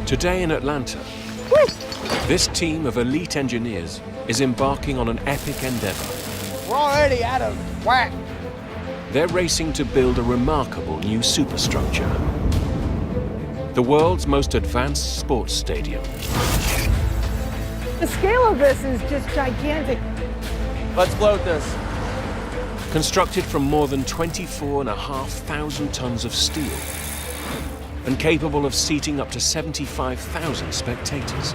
Today in Atlanta, this team of elite engineers is embarking on an epic endeavor. We're already out of whack. They're racing to build a remarkable new superstructure. The world's most advanced sports stadium. The scale of this is just gigantic. Let's float this. Constructed from more than 24,500 tons of steel and capable of seating up to 75,000 spectators.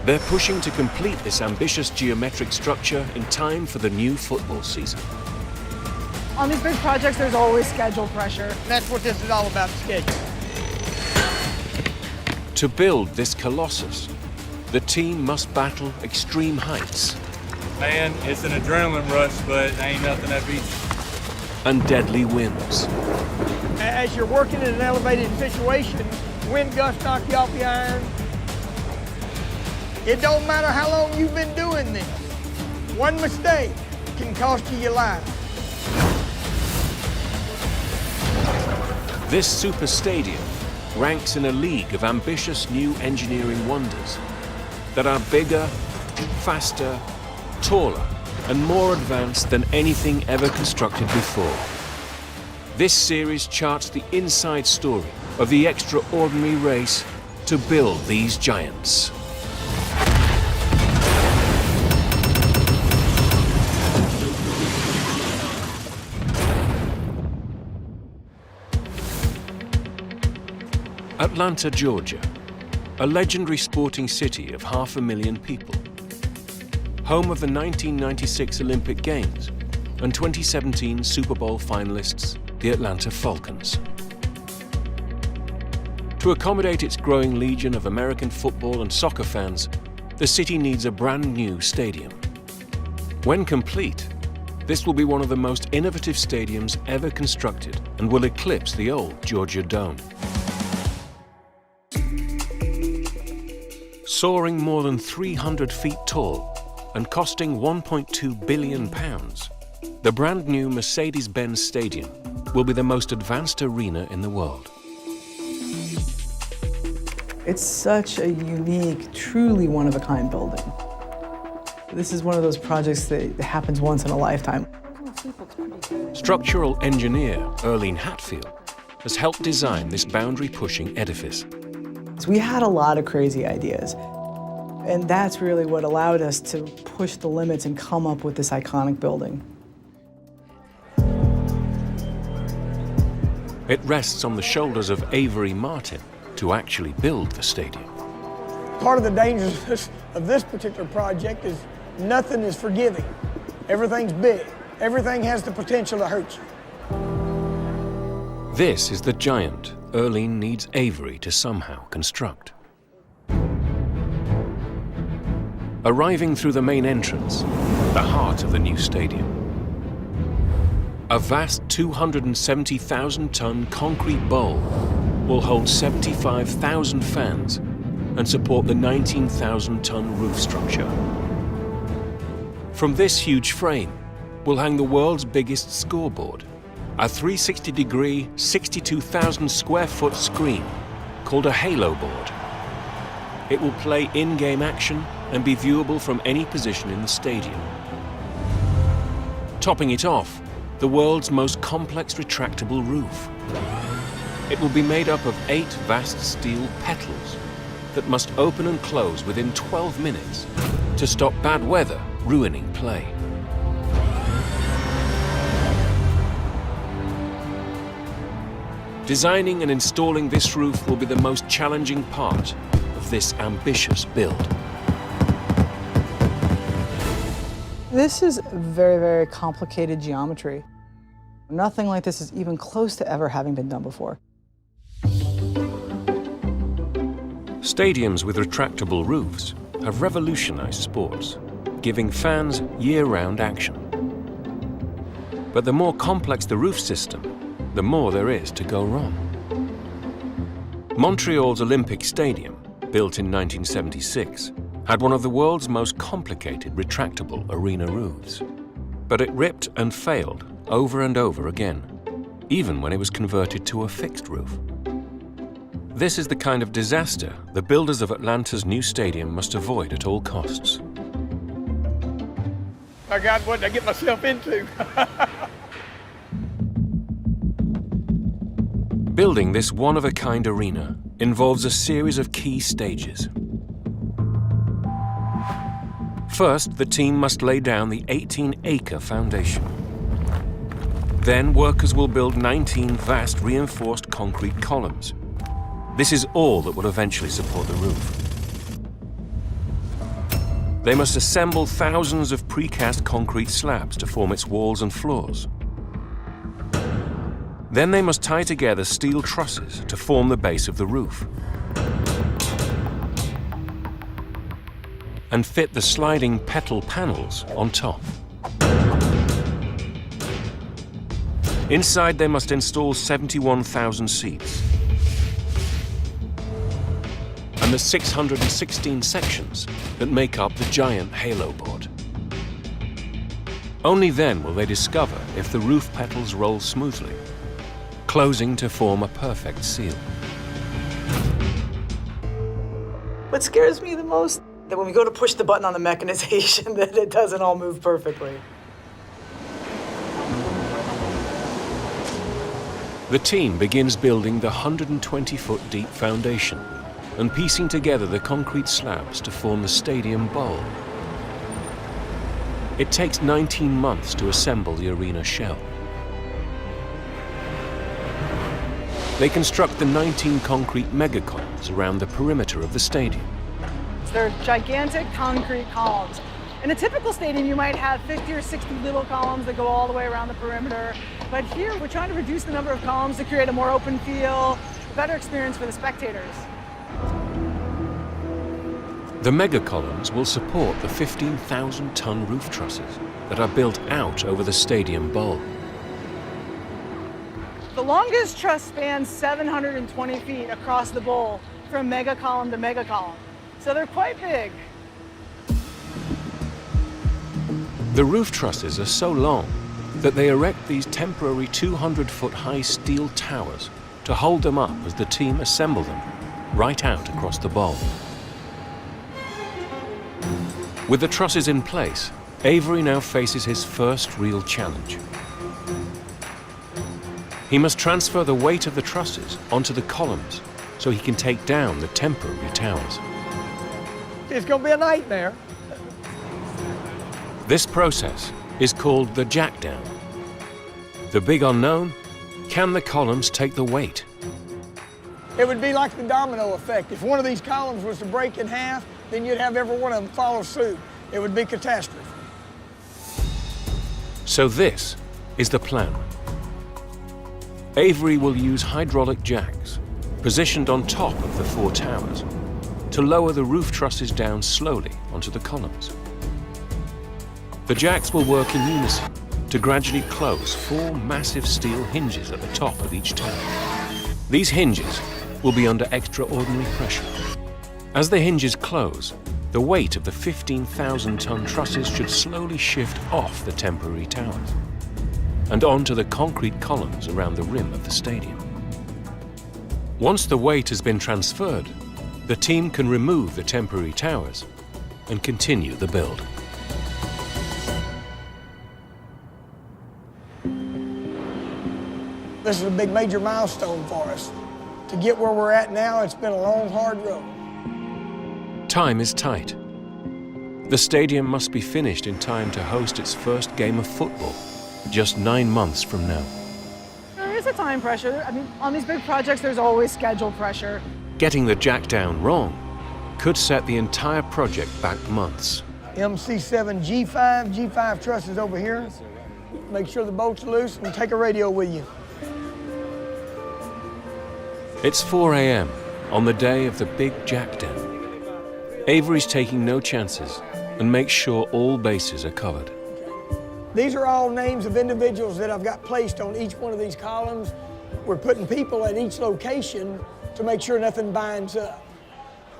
They're pushing to complete this ambitious geometric structure in time for the new football season. On these big projects, there's always schedule pressure. And that's what this is all about, schedule. To build this colossus, the team must battle extreme heights. Man, it's an adrenaline rush, but ain't nothing that beats And deadly winds. As you're working in an elevated situation, wind gusts knock you off the iron. It don't matter how long you've been doing this. One mistake can cost you your life. This super stadium ranks in a league of ambitious new engineering wonders that are bigger, faster, taller, and more advanced than anything ever constructed before. This series charts the inside story of the extraordinary race to build these giants. Atlanta, Georgia, a legendary sporting city of 500,000 people. Home of the 1996 Olympic Games and 2017 Super Bowl finalists, the Atlanta Falcons. To accommodate its growing legion of American football and soccer fans, the city needs a brand new stadium. When complete, this will be one of the most innovative stadiums ever constructed and will eclipse the old Georgia Dome. Soaring more than 300 feet tall and costing £1.2 billion, the brand new Mercedes-Benz Stadium will be the most advanced arena in the world. It's such a unique, truly one-of-a-kind building. This is one of those projects that happens once in a lifetime. Structural engineer Erling Hatfield has helped design this boundary-pushing edifice. So we had a lot of crazy ideas, and that's really what allowed us to push the limits and come up with this iconic building. It rests on the shoulders of Avery Martin to actually build the stadium. Part of the dangerousness of this particular project is nothing is forgiving. Everything's big. Everything has the potential to hurt you. This is the giant Erling needs Avery to somehow construct. Arriving through the main entrance, the heart of the new stadium. A vast 270,000-ton concrete bowl will hold 75,000 fans and support the 19,000-ton roof structure. From this huge frame will hang the world's biggest scoreboard, a 360-degree, 62,000-square-foot screen called a Halo board. It will play in-game action and be viewable from any position in the stadium. Topping it off, the world's most complex retractable roof. It will be made up of 8 vast steel petals that must open and close within 12 minutes to stop bad weather ruining play. Designing and installing this roof will be the most challenging part of this ambitious build. This is very, very complicated geometry. Nothing like this is even close to ever having been done before. Stadiums with retractable roofs have revolutionized sports, giving fans year-round action. But the more complex the roof system, the more there is to go wrong. Montreal's Olympic Stadium, built in 1976, had one of the world's most complicated retractable arena roofs. But it ripped and failed over and over again, even when it was converted to a fixed roof. This is the kind of disaster the builders of Atlanta's new stadium must avoid at all costs. My God, what did I get myself into? Building this one-of-a-kind arena involves a series of key stages. First, the team must lay down the 18-acre foundation. Then, workers will build 19 vast reinforced concrete columns. This is all that will eventually support the roof. They must assemble thousands of precast concrete slabs to form its walls and floors. Then they must tie together steel trusses to form the base of the roof, and fit the sliding petal panels on top. Inside, they must install 71,000 seats and the 616 sections that make up the giant halo board. Only then will they discover if the roof petals roll smoothly, closing to form a perfect seal. What scares me the most, that when we go to push the button on the mechanization, that it doesn't all move perfectly. The team begins building the 120-foot deep foundation and piecing together the concrete slabs to form the stadium bowl. It takes 19 months to assemble the arena shell. They construct the 19 concrete megacolumns around the perimeter of the stadium. They're gigantic concrete columns. In a typical stadium, you might have 50 or 60 little columns that go all the way around the perimeter. But here, we're trying to reduce the number of columns to create a more open feel, better experience for the spectators. The megacolumns will support the 15,000-ton roof trusses that are built out over the stadium bowl. The longest truss spans 720 feet across the bowl from mega column to mega column. So they're quite big. The roof trusses are so long that they erect these temporary 200-foot high steel towers to hold them up as the team assemble them right out across the bowl. With the trusses in place, Avery now faces his first real challenge. He must transfer the weight of the trusses onto the columns so he can take down the temporary towers. It's gonna be a nightmare. This process is called the jack down. The big unknown, can the columns take the weight? It would be like the domino effect. If one of these columns was to break in half, then you'd have every one of them follow suit. It would be catastrophe. So this is the plan. Avery will use hydraulic jacks, positioned on top of the 4 towers, to lower the roof trusses down slowly onto the columns. The jacks will work in unison to gradually close 4 massive steel hinges at the top of each tower. These hinges will be under extraordinary pressure. As the hinges close, the weight of the 15,000-ton trusses should slowly shift off the temporary towers and onto the concrete columns around the rim of the stadium. Once the weight has been transferred, the team can remove the temporary towers and continue the build. This is a big major milestone for us. To get where we're at now, it's been a long, hard road. Time is tight. The stadium must be finished in time to host its first game of football, just 9 months from now. There is a time pressure. I mean, on these big projects, there's always schedule pressure. Getting the jack down wrong could set the entire project back months. MC7 G5 trusses over here. Make sure the bolt's loose and take a radio with you. It's 4 a.m. on the day of the big jack down. Avery's taking no chances and makes sure all bases are covered. These are all names of individuals that I've got placed on each one of these columns. We're putting people at each location to make sure nothing binds up.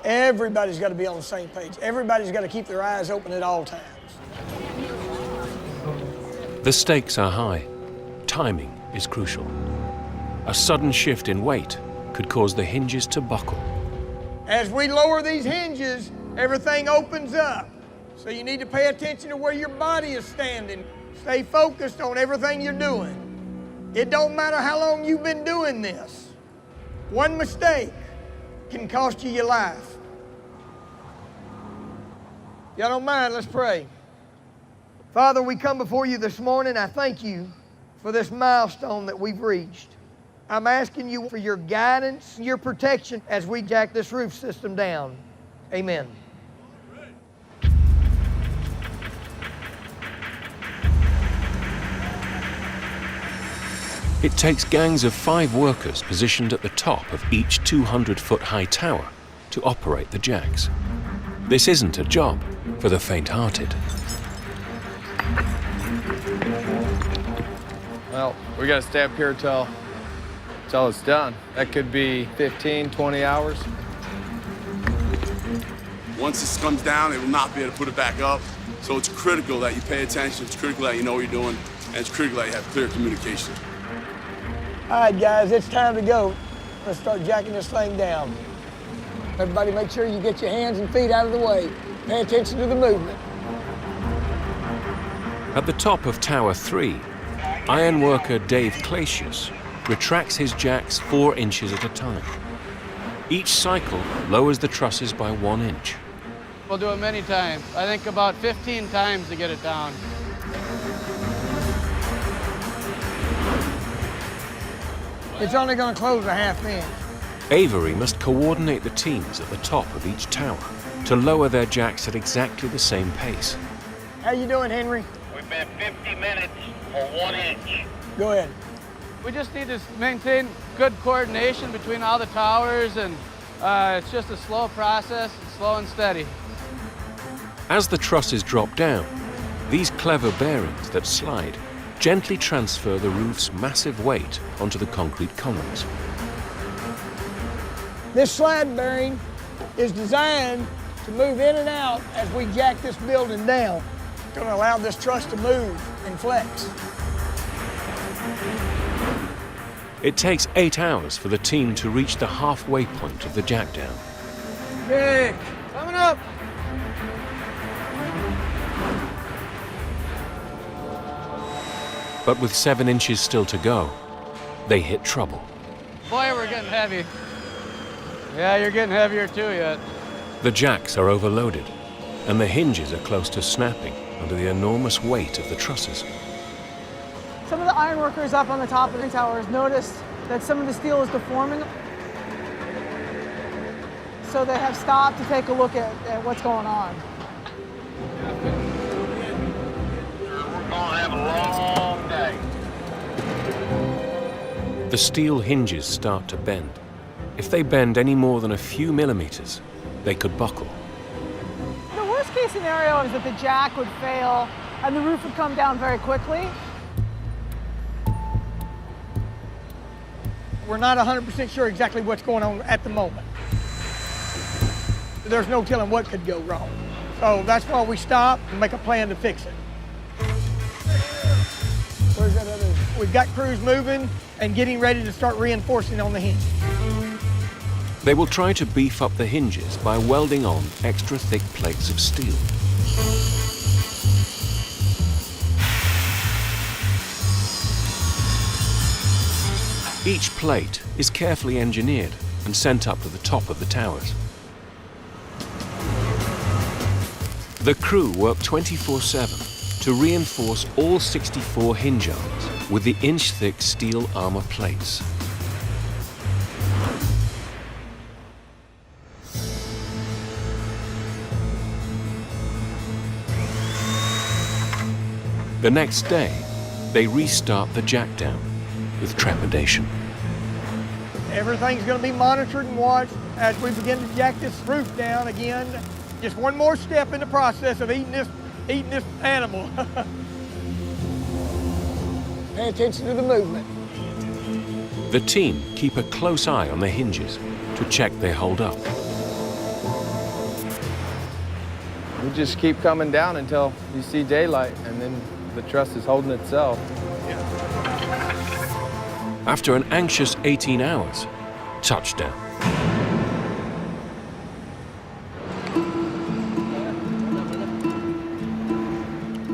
Everybody's got to be on the same page. Everybody's got to keep their eyes open at all times. The stakes are high. Timing is crucial. A sudden shift in weight could cause the hinges to buckle. As we lower these hinges, everything opens up. So you need to pay attention to where your body is standing. Stay focused on everything you're doing. It don't matter how long you've been doing this. One mistake can cost you your life. Y'all don't mind, let's pray. Father, we come before you this morning. I thank you for this milestone that we've reached. I'm asking you for your guidance, your protection as we jack this roof system down. Amen. It takes gangs of 5 workers positioned at the top of each 200-foot high tower to operate the jacks. This isn't a job for the faint-hearted. Well, we gotta stay up here till it's done. That could be 15, 20 hours. Once this comes down, it will not be able to put it back up. So it's critical that you pay attention, it's critical that you know what you're doing, and it's critical that you have clear communication. All right, guys, it's time to go. Let's start jacking this thing down. Everybody make sure you get your hands and feet out of the way. Pay attention to the movement. At the top of Tower 3, ironworker Dave Clacius retracts his jacks 4 inches at a time. Each cycle lowers the trusses by 1 inch. We'll do it many times. I think about 15 times to get it down. It's only going to close a ½ inch. Avery must coordinate the teams at the top of each tower to lower their jacks at exactly the same pace. How you doing, Henry? We've been 50 minutes for 1 inch. Go ahead. We just need to maintain good coordination between all the towers, and it's just a slow process, it's slow and steady. As the trusses drop down, these clever bearings that slide gently transfer the roof's massive weight onto the concrete columns. This slide bearing is designed to move in and out as we jack this building down. It's going to allow this truss to move and flex. It takes 8 hours for the team to reach the halfway point of the jack down. Nick, Coming up! But with 7 inches still to go, they hit trouble. Boy, we're getting heavy. Yeah, you're getting heavier too yet. The jacks are overloaded, and the hinges are close to snapping under the enormous weight of the trusses. Some of the iron workers up on the top of the towers noticed that some of the steel is deforming. So they have stopped to take a look at what's going on. We're gonna have a long day. The steel hinges start to bend. If they bend any more than a few millimeters, they could buckle. The worst case scenario is that the jack would fail and the roof would come down very quickly. We're not 100% sure exactly what's going on at the moment. There's no telling what could go wrong. So that's why we stop and make a plan to fix it. Where's that other? We've got crews moving and getting ready to start reinforcing on the hinge. They will try to beef up the hinges by welding on extra thick plates of steel. Each plate is carefully engineered and sent up to the top of the towers. The crew work 24/7 to reinforce all 64 hinge arms with the inch-thick steel armor plates. The next day, they restart the jack down with trepidation. Everything's going to be monitored and watched as we begin to jack this roof down again. Just one more step in the process of eating this animal. Pay attention to the movement. The team keep a close eye on the hinges to check they hold up. We just keep coming down until you see daylight, and then the truss is holding itself. After an anxious 18 hours, touchdown.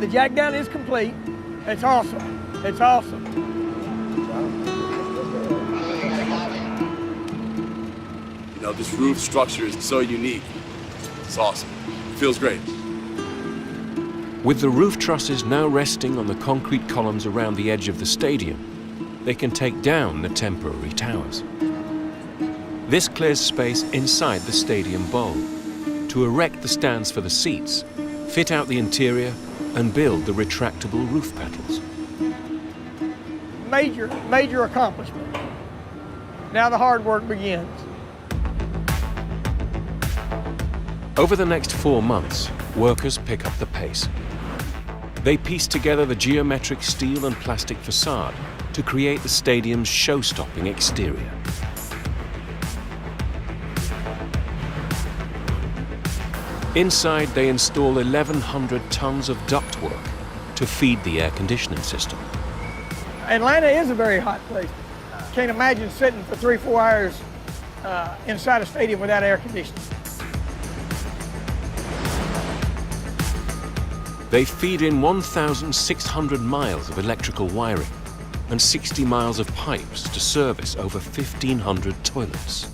The jack down is complete. It's awesome. It's awesome. You know, this roof structure is so unique. It's awesome. It feels great. With the roof trusses now resting on the concrete columns around the edge of the stadium, they can take down the temporary towers. This clears space inside the stadium bowl to erect the stands for the seats, fit out the interior, and build the retractable roof petals. Major accomplishment. Now the hard work begins. Over the next 4 months, workers pick up the pace. They piece together the geometric steel and plastic facade to create the stadium's show-stopping exterior. Inside, they install 1,100 tons of ductwork to feed the air conditioning system. Atlanta is a very hot place. Can't imagine sitting for 3-4 hours inside a stadium without air conditioning. They feed in 1,600 miles of electrical wiring and 60 miles of pipes to service over 1,500 toilets.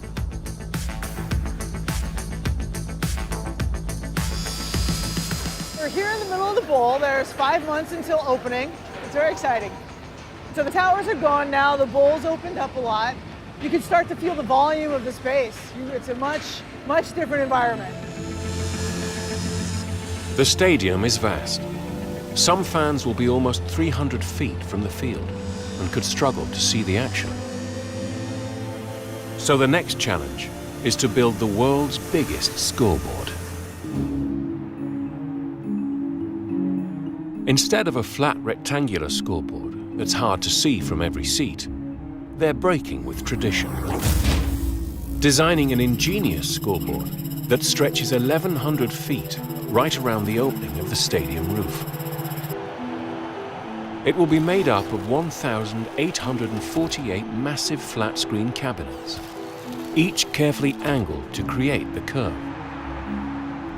We're here in the middle of the bowl. There's 5 months until opening. It's very exciting. So the towers are gone now. The bowl's opened up a lot. You can start to feel the volume of the space. It's a much different environment. The stadium is vast. Some fans will be almost 300 feet from the field and could struggle to see the action. So the next challenge is to build the world's biggest scoreboard. Instead of a flat rectangular scoreboard that's hard to see from every seat, they're breaking with tradition. Designing an ingenious scoreboard that stretches 1,100 feet right around the opening of the stadium roof. It will be made up of 1,848 massive flat-screen cabinets, each carefully angled to create the curve.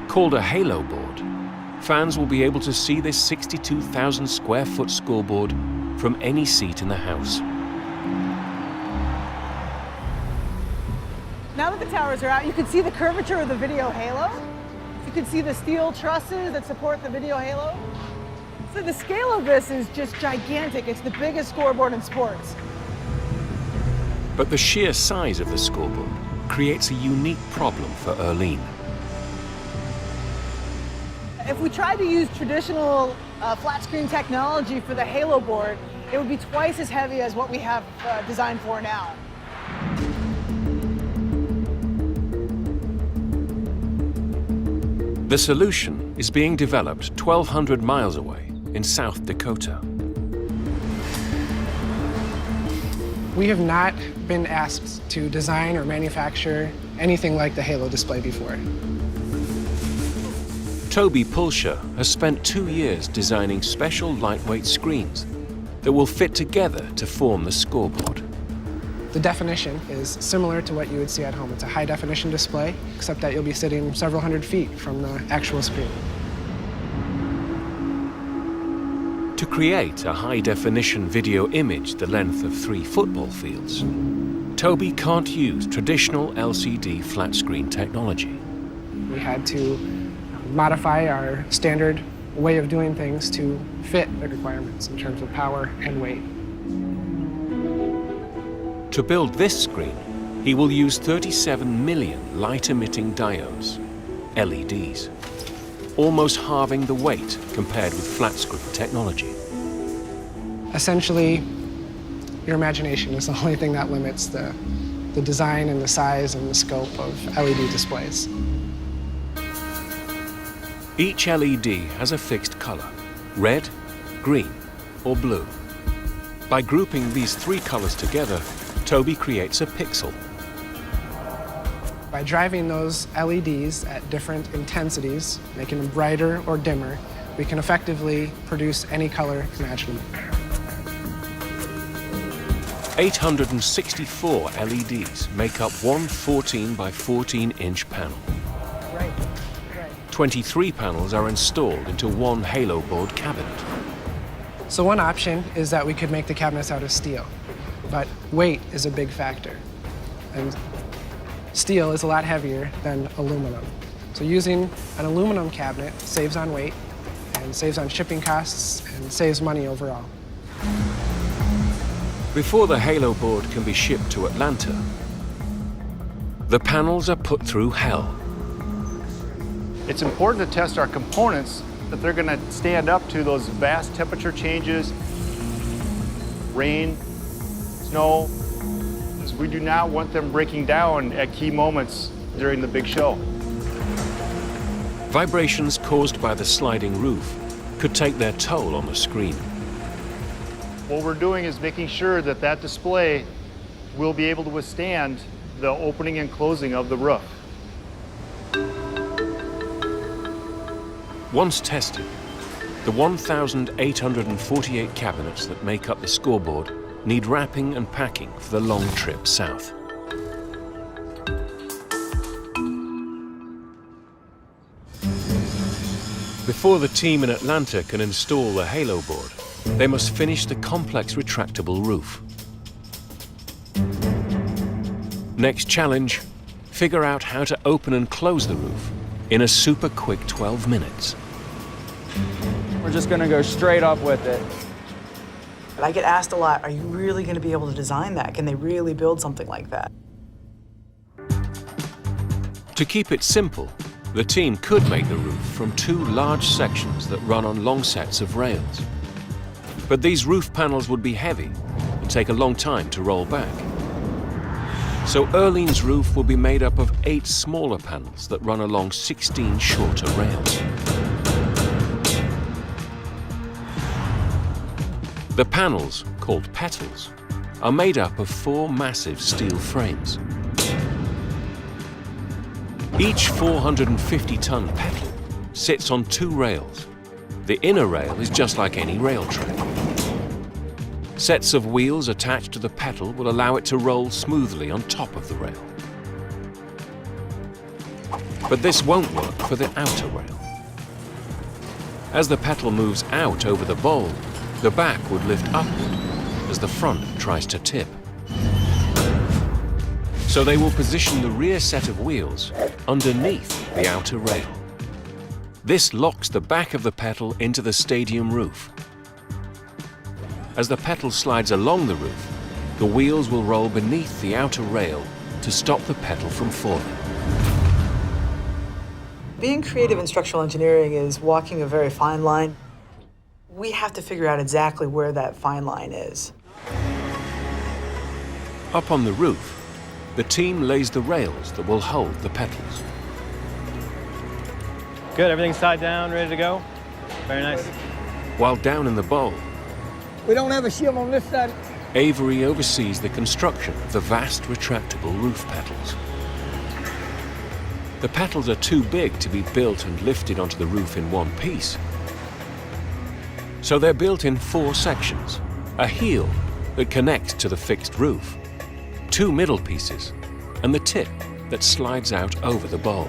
Called a halo board, fans will be able to see this 62,000 square foot scoreboard from any seat in the house. Now that the towers are out, you can see the curvature of the video halo. You can see the steel trusses that support the video halo. So the scale of this is just gigantic. It's the biggest scoreboard in sports. But the sheer size of the scoreboard creates a unique problem for Erleen. If we tried to use traditional flat screen technology for the halo board, it would be twice as heavy as what we have designed for now. The solution is being developed 1,200 miles away in South Dakota. We have not been asked to design or manufacture anything like the Halo display before. Toby Pulsher has spent 2 years designing special lightweight screens that will fit together to form the scoreboard. The definition is similar to what you would see at home. It's a high-definition display, except that you'll be sitting several hundred feet from the actual screen. To create a high-definition video image the length of 3 football fields, Toby can't use traditional LCD flat-screen technology. We had to modify our standard way of doing things to fit the requirements in terms of power and weight. To build this screen, he will use 37 million light-emitting diodes, LEDs, almost halving the weight compared with flat-screen technology. Essentially, your imagination is the only thing that limits the design and the size and the scope of LED displays. Each LED has a fixed color, red, green, or blue. By grouping these 3 colors together, Toby creates a pixel. By driving those LEDs at different intensities, making them brighter or dimmer, we can effectively produce any color imaginable. 864 LEDs make up one 14 by 14 inch panel. 23 panels are installed into one halo board cabinet. So one option is that we could make the cabinets out of steel, but weight is a big factor. And steel is a lot heavier than aluminum. So using an aluminum cabinet saves on weight and saves on shipping costs and saves money overall. Before the halo board can be shipped to Atlanta, the panels are put through hell. It's important to test our components that they're going to stand up to those vast temperature changes, rain, snow. We do not want them breaking down at key moments during the big show. Vibrations caused by the sliding roof could take their toll on the screen. What we're doing is making sure that that display will be able to withstand the opening and closing of the roof. Once tested, the 1,848 cabinets that make up the scoreboard need wrapping and packing for the long trip south. Before the team in Atlanta can install the halo board, they must finish the complex retractable roof. Next challenge, figure out how to open and close the roof in a super quick 12 minutes. We're just gonna go straight up with it. But I get asked a lot, are you really gonna be able to design that? Can they really build something like that? To keep it simple, the team could make the roof from two large sections that run on long sets of rails. But these roof panels would be heavy and take a long time to roll back. So Erlene's roof will be made up of 8 smaller panels that run along 16 shorter rails. The panels, called petals, are made up of 4 massive steel frames. Each 450-ton petal sits on 2 rails. The inner rail is just like any rail track. Sets of wheels attached to the petal will allow it to roll smoothly on top of the rail. But this won't work for the outer rail. As the petal moves out over the bowl, the back would lift upward as the front tries to tip. So they will position the rear set of wheels underneath the outer rail. This locks the back of the petal into the stadium roof. As the petal slides along the roof, the wheels will roll beneath the outer rail to stop the petal from falling. Being creative in structural engineering is walking a very fine line. We have to figure out exactly where that fine line is. Up on the roof, the team lays the rails that will hold the petals. Good, everything's tied down, ready to go. Very nice. While down in the bowl, We don't have a shim on this side. Avery oversees the construction of the vast retractable roof petals. The petals are too big to be built and lifted onto the roof in one piece. So they're built in 4 sections, a heel that connects to the fixed roof, 2 middle pieces, and the tip that slides out over the bowl.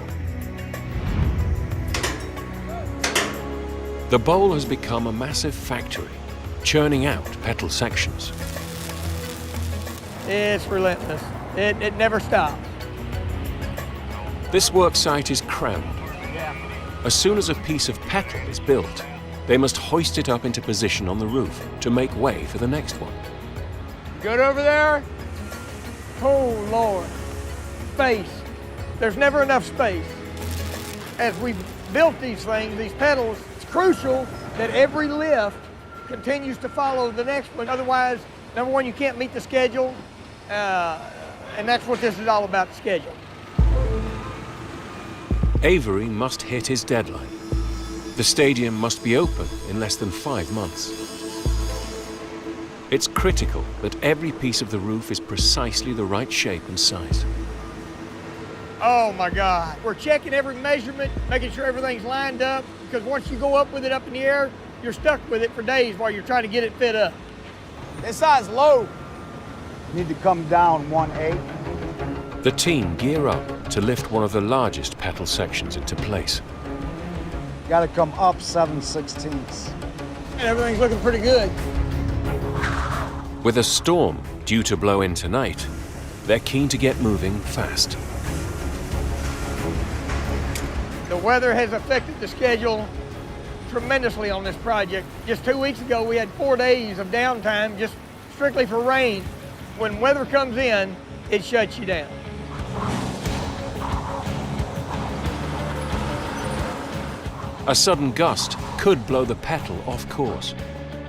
The bowl has become a massive factory, churning out petal sections. It's relentless. It never stops. This work site is crammed. As soon as a piece of petal is built, they must hoist it up into position on the roof to make way for the next one. Good over there? Oh, Lord. Space. There's never enough space. As we built these things, these petals, it's crucial that every lift continues to follow the next one. Otherwise, number one, you can't meet the schedule, and that's what this is all about, the schedule. Avery must hit his deadline. The stadium must be open in less than 5 months. It's critical that every piece of the roof is precisely the right shape and size. Oh my God. We're checking every measurement, making sure everything's lined up, because once you go up with it up in the air, you're stuck with it for days while you're trying to get it fit up. This side's low. Need to come down 1/8. The team gear up to lift one of the largest petal sections into place. Got to come up 7/16. And everything's looking pretty good. With a storm due to blow in tonight, they're keen to get moving fast. The weather has affected the schedule tremendously on this project. Just 2 weeks ago, we had 4 days of downtime just strictly for rain. When weather comes in, it shuts you down. A sudden gust could blow the petal off course,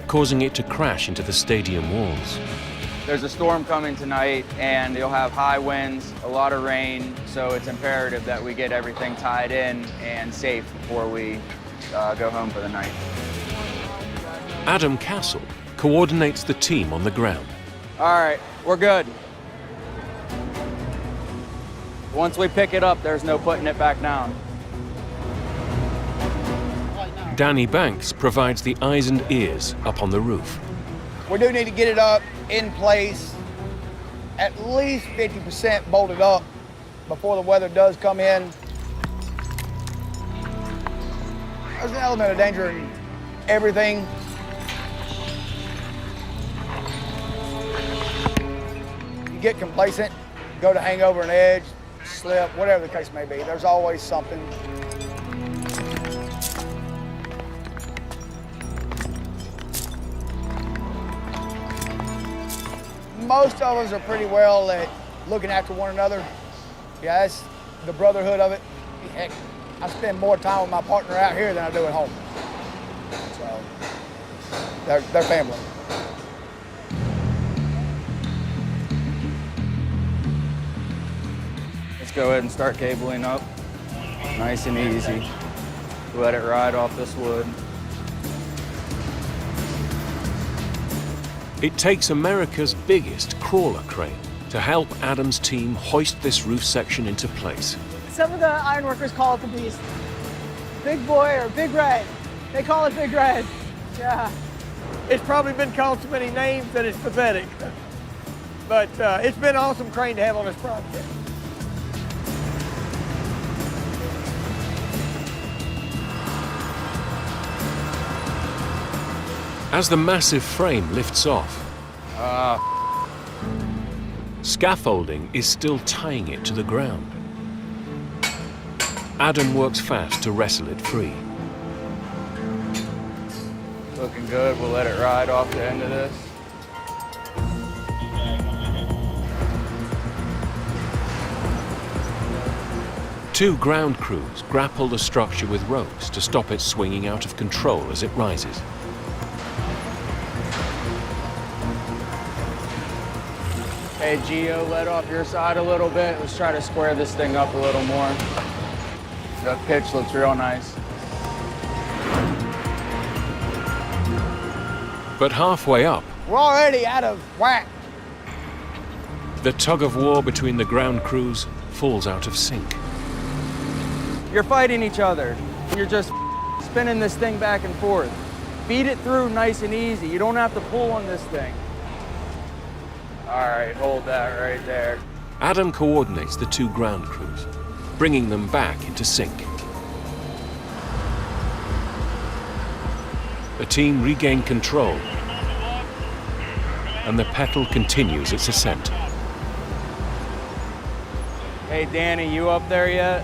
causing it to crash into the stadium walls. There's a storm coming tonight, and you'll have high winds, a lot of rain, so it's imperative that we get everything tied in and safe before we go home for the night. Adam Castle coordinates the team on the ground. All right, we're good. Once we pick it up, there's no putting it back down. Danny Banks provides the eyes and ears up on the roof. We do need to get it up in place, at least 50% bolted up before the weather does come in. There's an element of danger in everything. You get complacent, go to hang over an edge, slip, whatever the case may be. There's always something. Most of us are pretty well at looking after one another. Yeah, that's the brotherhood of it. Heck, I spend more time with my partner out here than I do at home. So, they're family. Let's go ahead and start cabling up. Nice and easy. Let it ride off this wood. It takes America's biggest crawler crane to help Adam's team hoist this roof section into place. Some of the ironworkers call it the beast. Big boy or Big Red. They call it Big Red. Yeah. It's probably been called so many names that it's pathetic. But it's been an awesome crane to have on this project. As the massive frame lifts off, scaffolding is still tying it to the ground. Adam works fast to wrestle it free. Looking good. We'll let it ride off the end of this. Two ground crews grapple the structure with ropes to stop it swinging out of control as it rises. Hey, Gio, let off your side a little bit. Let's try to square this thing up a little more. That pitch looks real nice. But halfway up, We're already out of whack. the tug of war between the ground crews falls out of sync. You're fighting each other. You're just spinning this thing back and forth. Feed it through nice and easy. You don't have to pull on this thing. All right, hold that right there. Adam coordinates the two ground crews, bringing them back into sync. The team regain control, and the petal continues its ascent. Hey, Danny, you up there yet?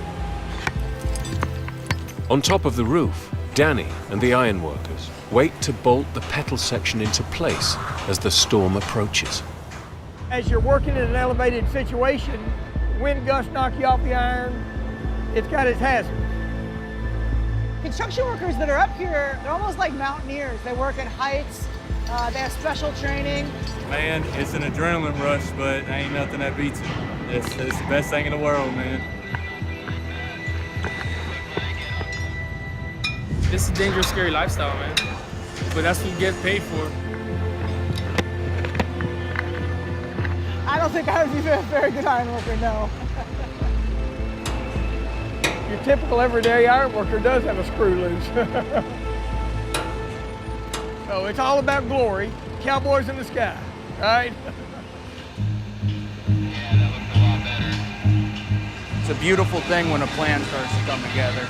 On top of the roof, Danny and the ironworkers wait to bolt the petal section into place as the storm approaches. As you're working in an elevated situation, wind gusts knock you off the iron. It's got its hazards. Construction workers that are up here, they're almost like mountaineers. They work at heights. They have special training. Man, it's an adrenaline rush, but ain't nothing that beats it. It's the best thing in the world, man. This is a dangerous, scary lifestyle, man. But that's what you get paid for. I don't think I would be a very good iron worker, no. Your typical everyday iron worker does have a screw loose. So it's all about glory. Cowboys in the sky, right? It's a beautiful thing when a plan starts to come together.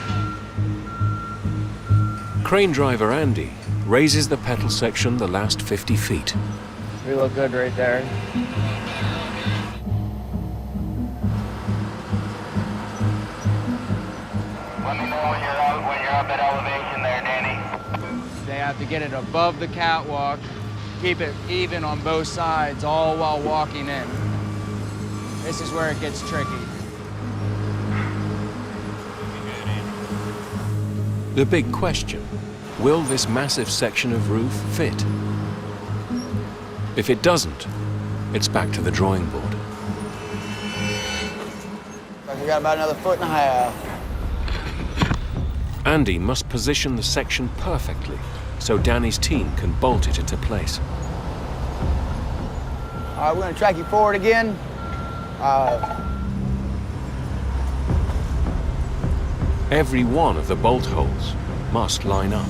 Crane driver Andy raises the pedal section the last 50 feet. We look good right there. Let me know when you're up at elevation there, Danny. They have to get it above the catwalk, keep it even on both sides, all while walking in. This is where it gets tricky. The big question, will this massive section of roof fit? If it doesn't, it's back to the drawing board. We got about another 1.5 feet. Andy must position the section perfectly so Danny's team can bolt it into place. All right, we're gonna track you forward again. Every one of the bolt holes must line up.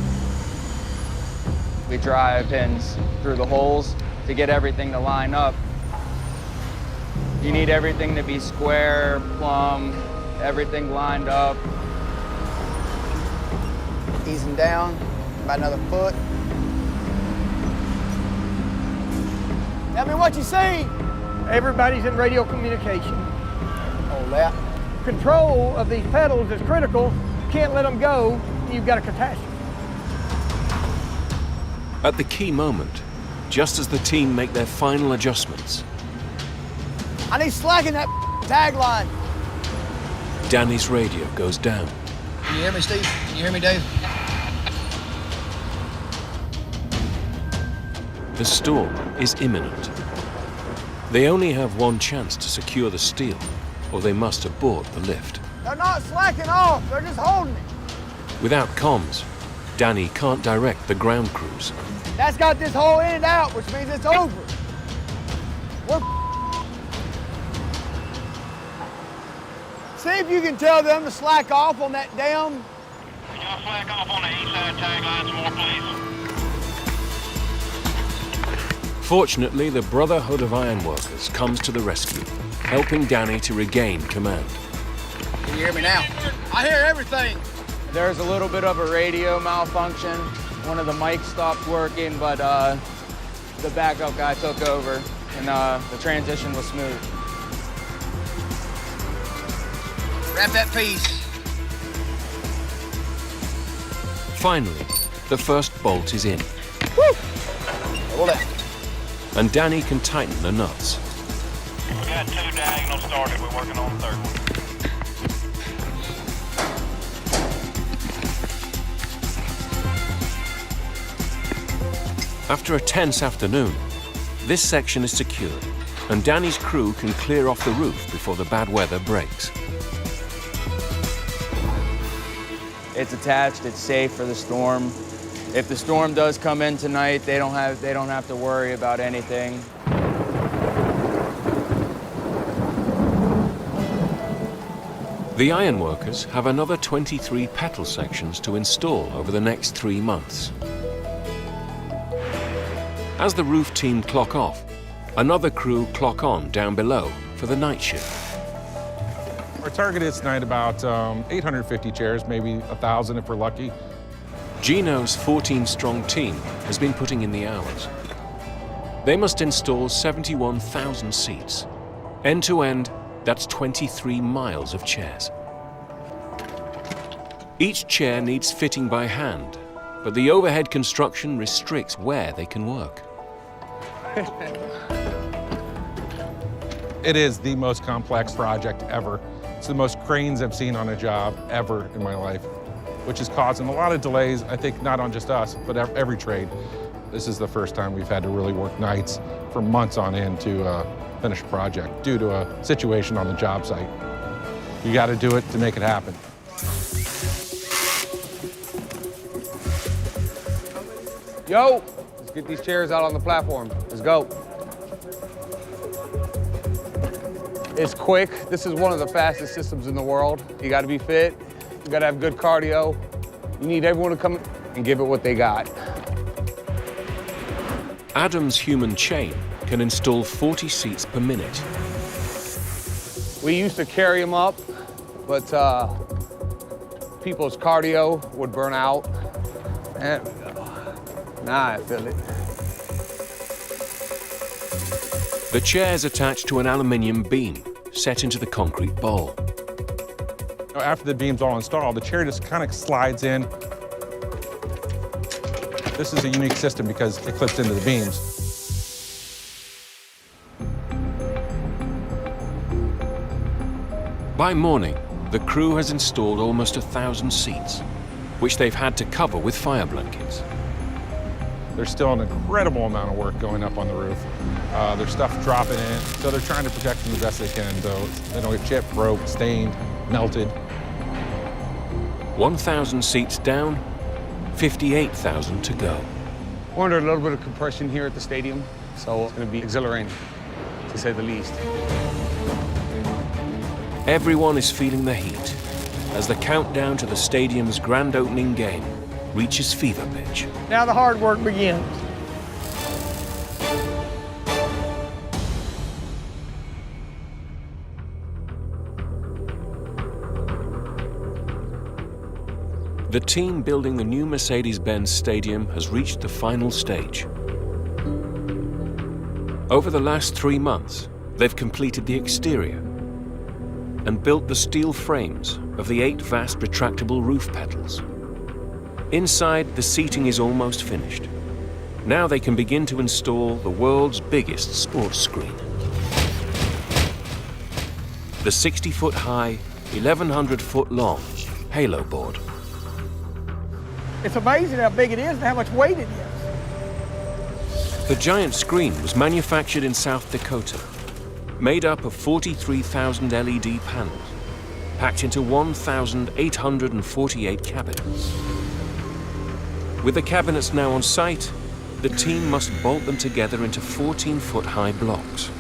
We drive pins through the holes to get everything to line up. You need everything to be square, plumb, everything lined up. Easing down, about another foot. Tell me what you see. Everybody's in radio communication. Hold that. Control of these pedals is critical. You can't let them go. You've got a catastrophe. At the key moment, just as the team make their final adjustments, I need slack in that tagline. Danny's radio goes down. Can you hear me, Steve? Can you hear me, Dave? The storm is imminent. They only have one chance to secure the steel, or they must abort the lift. They're not slacking off. They're just holding it. Without comms, Danny can't direct the ground crews. That's got this hole in and out, which means it's over. We're See if you can tell them to slack off on that damn. Y'all slack off on the east side tagline some more, please. Fortunately, the Brotherhood of Ironworkers comes to the rescue, helping Danny to regain command. Can you hear me now? I hear everything. There's a little bit of a radio malfunction. One of the mics stopped working, but the backup guy took over, and the transition was smooth. Wrap that piece. Finally, the first bolt is in. Woo! Hold it. And Danny can tighten the nuts. We got 2 diagonals started. We're working on the third one. After a tense afternoon, this section is secured, and Danny's crew can clear off the roof before the bad weather breaks. It's attached, it's safe for the storm. If the storm does come in tonight, they don't have to worry about anything. The ironworkers have another 23 petal sections to install over the next 3 months. As the roof team clock off, another crew clock on down below for the night shift. Our target is tonight about 850 chairs, maybe 1,000 if we're lucky. Gino's 14-strong team has been putting in the hours. They must install 71,000 seats. End to end, that's 23 miles of chairs. Each chair needs fitting by hand, but the overhead construction restricts where they can work. It is the most complex project ever. It's the most cranes I've seen on a job ever in my life, which is causing a lot of delays, I think not on just us, but every trade. This is the first time we've had to really work nights for months on end to finish a project due to a situation on the job site. You got to do it to make it happen. Yo, let's get these chairs out on the platform. Let's go. It's quick. This is one of the fastest systems in the world. You got to be fit. You got to have good cardio. You need everyone to come and give it what they got. Adam's human chain can install 40 seats per minute. We used to carry them up but people's cardio would burn out. There we go. Now I feel it. The chair is attached to an aluminium beam set into the concrete bowl. After the beam's all installed, the chair just kind of slides in. This is a unique system because it clips into the beams. By morning, the crew has installed almost 1,000 seats, which they've had to cover with fire blankets. There's still an incredible amount of work going up on the roof. There's stuff dropping in, so they're trying to protect them the best they can, so they don't get chipped, broke, stained, melted. 1,000 seats down, 58,000 to go. We're under a little bit of compression here at the stadium, so it's going to be exhilarating, to say the least. Everyone is feeling the heat as the countdown to the stadium's grand opening game reaches fever pitch. Now the hard work begins. The team building the new Mercedes-Benz Stadium has reached the final stage. Over the last 3 months, they've completed the exterior and built the steel frames of the 8 vast retractable roof pedals. Inside, the seating is almost finished. Now they can begin to install the world's biggest sports screen. The 60-foot high, 1,100-foot long Halo board. It's amazing how big it is and how much weight it is. The giant screen was manufactured in South Dakota, made up of 43,000 LED panels, packed into 1,848 cabinets. With the cabinets now on site, the team must bolt them together into 14-foot high blocks.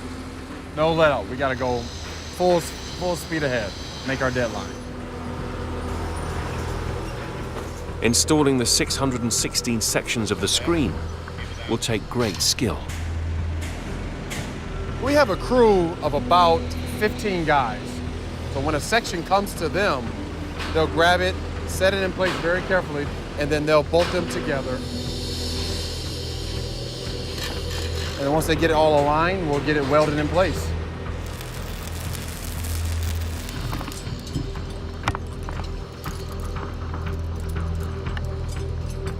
No let out. We got to go full speed ahead, make our deadline. Installing the 616 sections of the screen will take great skill. We have a crew of about 15 guys. So when a section comes to them, they'll grab it, set it in place very carefully, and then they'll bolt them together. And then once they get it all aligned, we'll get it welded in place.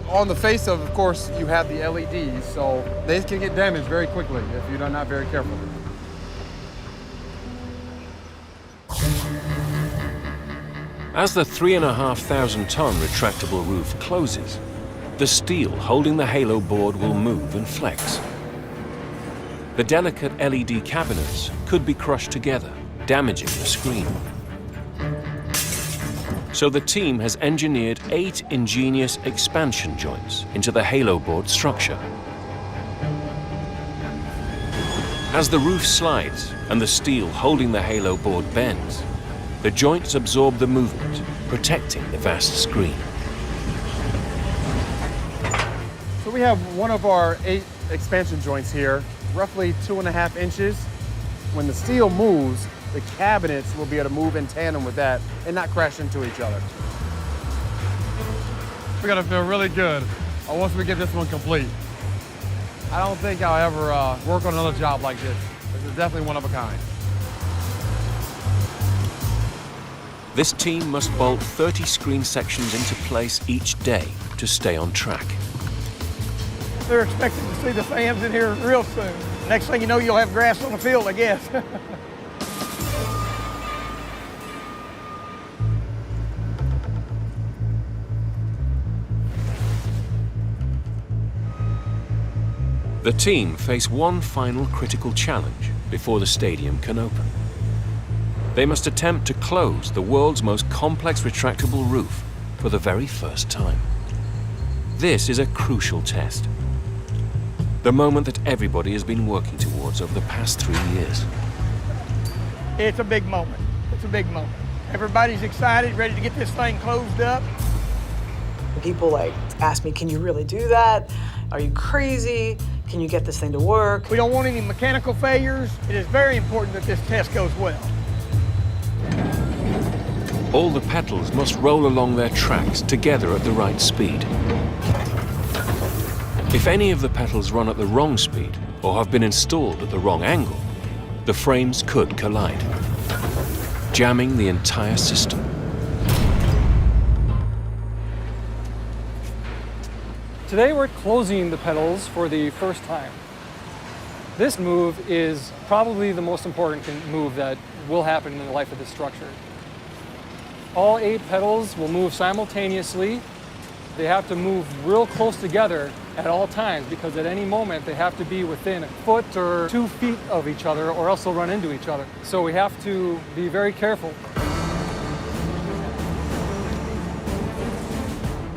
On the face of course, you have the LEDs, so they can get damaged very quickly if you're not very careful. As the 3,500-ton retractable roof closes, the steel holding the Halo board will move and flex. The delicate LED cabinets could be crushed together, damaging the screen. So the team has engineered 8 ingenious expansion joints into the Halo board structure. As the roof slides and the steel holding the Halo board bends, the joints absorb the movement, protecting the vast screen. So we have one of our 8 expansion joints here, roughly 2.5 inches. When the steel moves, the cabinets will be able to move in tandem with that and not crash into each other. We gotta feel really good once we get this one complete. I don't think I'll ever work on another job like this. This is definitely one of a kind. This team must bolt 30 screen sections into place each day to stay on track. They're expecting to see the fans in here real soon. Next thing you know, you'll have grass on the field, I guess. The team face one final critical challenge before the stadium can open. They must attempt to close the world's most complex retractable roof for the very first time. This is a crucial test. The moment that everybody has been working towards over the past 3 years. It's a big moment. It's a big moment. Everybody's excited, ready to get this thing closed up. People ask me, can you really do that? Are you crazy? Can you get this thing to work? We don't want any mechanical failures. It is very important that this test goes well. All the petals must roll along their tracks together at the right speed. If any of the petals run at the wrong speed or have been installed at the wrong angle, the frames could collide, jamming the entire system. Today we're closing the petals for the first time. This move is probably the most important move that will happen in the life of this structure. All 8 petals will move simultaneously. They have to move real close together at all times because at any moment they have to be within a foot or 2 feet of each other or else they'll run into each other. So we have to be very careful.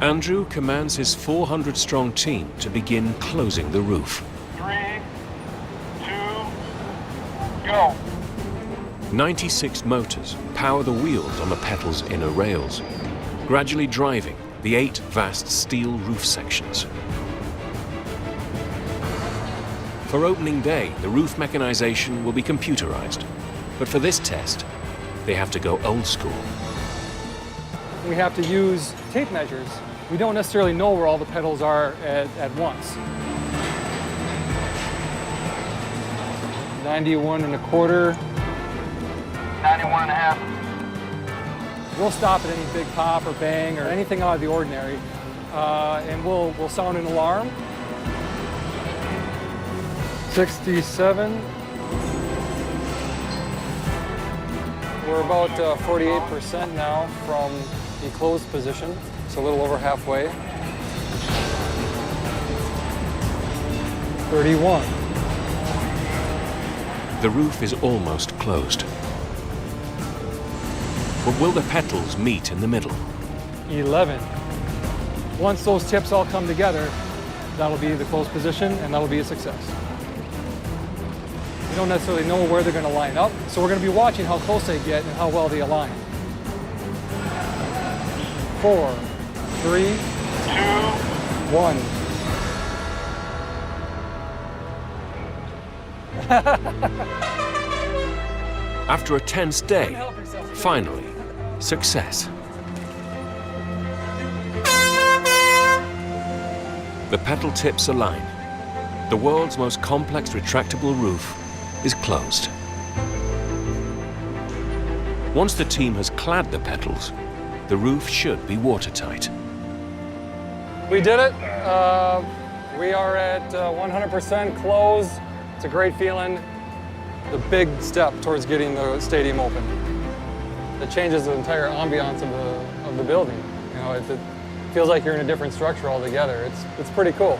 Andrew commands his 400-strong team to begin closing the roof. 3, 2, go. 96 motors power the wheels on the petals' inner rails, gradually driving the 8 vast steel roof sections. For opening day, the roof mechanization will be computerized. But for this test, they have to go old school. We have to use tape measures. We don't necessarily know where all the petals are at once. 91 1/4. 91 1/2. We'll stop at any big pop or bang or anything out of the ordinary, and we'll sound an alarm. 67. We're about 48% now from the closed position, so a little over halfway. 31. The roof is almost closed. But will the petals meet in the middle? 11. Once those tips all come together, that'll be the closed position and that'll be a success. We don't necessarily know where they're going to line up, so we're going to be watching how close they get and how well they align. 4, 3, 2, 1. After a tense day, finally, success. The petal tips align. The world's most complex retractable roof is closed. Once the team has clad the petals, the roof should be watertight. We did it. We are at 100% closed. It's a great feeling. The big step towards getting the stadium open. It changes the entire ambiance of the building. You know, it feels like you're in a different structure altogether. It's pretty cool.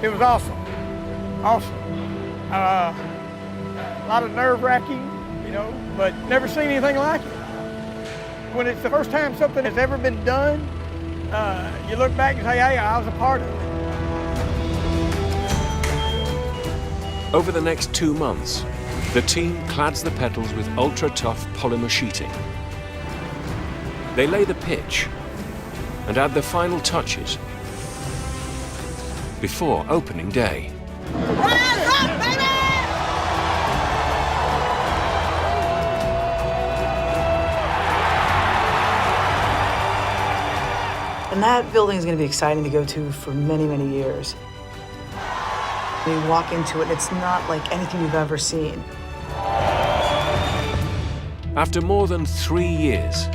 It was awesome. Awesome. A lot of nerve-wracking, you know, but never seen anything like it. When it's the first time something has ever been done, you look back and say, hey, I was a part of it. Over the next 2 months, the team clads the petals with ultra-tough polymer sheeting. They lay the pitch and add the final touches before opening day. And that building is going to be exciting to go to for many, many years. When you walk into it, it's not like anything you've ever seen. After more than 3 years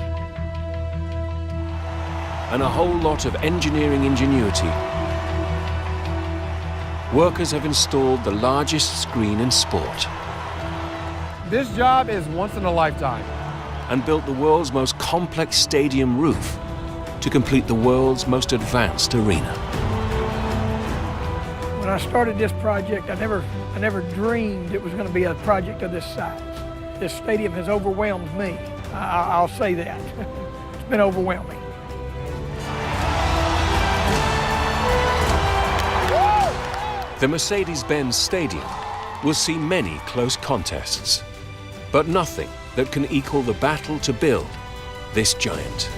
and a whole lot of engineering ingenuity, workers have installed the largest screen in sport. This job is once in a lifetime. And built the world's most complex stadium roof to complete the world's most advanced arena. When I started this project, I never dreamed it was going to be a project of this size. This stadium has overwhelmed me. I'll say that. It's been overwhelming. The Mercedes-Benz Stadium will see many close contests. but nothing that can equal the battle to build this giant.